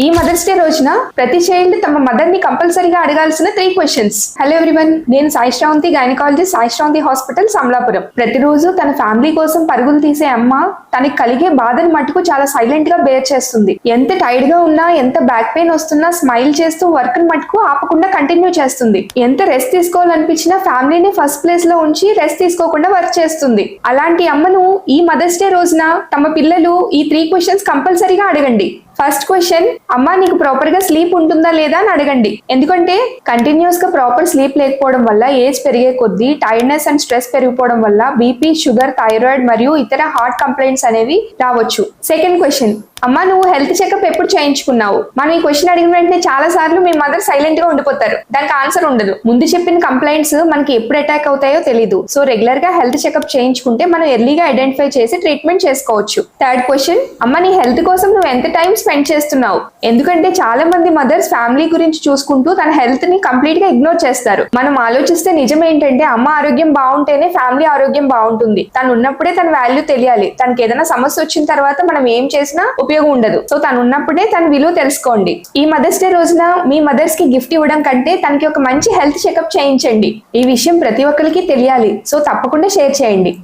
ఈ mothers day రోజున ప్రతి చైల్డ్ తమ మదర్ ని కంపల్సరీగా అడగాల్సిన 3 క్వశ్చన్స్. హలో ఎవ్రీవన్, నేను సాయి శ్రావంతి, గైనకాలజిస్ట్, సాయి శ్రావంతి హాస్పిటల్, అమలాపురం. ప్రతిరోజు తన ఫ్యామిలీ కోసం పరుగులు తీసే అమ్మ తనకి కలిగే బాధను మట్టుకు చాలా సైలెంట్ గా బేర్ చేస్తుంది. ఎంత టైర్డ్ గా ఉన్నా, ఎంత బ్యాక్ పెయిన్ వస్తున్నా స్మైల్ చేస్తూ వర్క్ ని మట్టుకు ఆపకుండా కంటిన్యూ చేస్తుంది. ఎంత రెస్ట్ తీసుకోవాలనిపించినా ఫ్యామిలీని ఫస్ట్ ప్లేస్ లో ఉంచి రెస్ట్ తీసుకోకుండా వర్క్ చేస్తుంది. అలాంటి అమ్మను ఈ మదర్స్ డే రోజున తమ పిల్లలు ఈ 3 క్వశ్చన్స్ కంపల్సరీగా అడగండి. ఫస్ట్ క్వశ్చన్, అమ్మా నీకు ప్రాపర్ గా స్లీప్ ఉంటుందా లేదా అని అడగండి. ఎందుకంటే కంటిన్యూస్ గా ప్రాపర్ స్లీప్ లేకపోవడం వల్ల ఏజ్ పెరిగే కొద్దీ టైర్డ్నెస్ అండ్ స్ట్రెస్ పెరిగిపోవడం వల్ల బీపీ, షుగర్, థైరాయిడ్ మరియు ఇతర హార్ట్ కంప్లైంట్స్ అనేవి రావచ్చు. సెకండ్ క్వశ్చన్, అమ్మా నువ్వు హెల్త్ చెకప్ ఎప్పుడు చేయించుకున్నావు? మనం ఈ క్వశ్చన్ అడిగిన వెంటనే చాలా సార్లు మీ మదర్ సైలెంట్ గా ఉండిపోతారు. దానికి ఆన్సర్ ఉండదు. ముందు చెప్పిన కంప్లైంట్స్ మనకి ఎప్పుడు అటాక్ అవుతాయో తెలియదు. సో రెగ్యులర్ గా హెల్త్ చెకప్ చేయించుకుంటే మనం ఎర్లీగా ఐడెంటిఫై చేసి ట్రీట్మెంట్ చేసుకోవచ్చు. థర్డ్ క్వశ్చన్, అమ్మ నీ హెల్త్ కోసం నువ్వు ఎంత టైం స్పెండ్ చేస్తున్నావు? ఎందుకంటే చాలా మంది మదర్స్ ఫ్యామిలీ గురించి చూసుకుంటూ తన హెల్త్ ని కంప్లీట్ గా ఇగ్నోర్ చేస్తారు. మనం ఆలోచిస్తే నిజం ఏంటంటే అమ్మ ఆరోగ్యం బాగుంటేనే ఫ్యామిలీ ఆరోగ్యం బాగుంటుంది. తను ఉన్నప్పుడే తన వాల్యూ తెలియాలి. తనకి ఏదైనా సమస్య వచ్చిన తర్వాత మనం ఏం చేసినా ఉపయోగం ఉండదు. సో తను ఉన్నప్పుడే తన విలువ తెలుసుకోండి. ఈ మదర్స్ డే రోజున మీ మదర్స్ కి గిఫ్ట్ ఇవ్వడం కంటే తనకి ఒక మంచి హెల్త్ చెకప్ చేయించండి. ఈ విషయం ప్రతి ఒక్కరికి తెలియాలి. సో తప్పకుండా షేర్ చేయండి.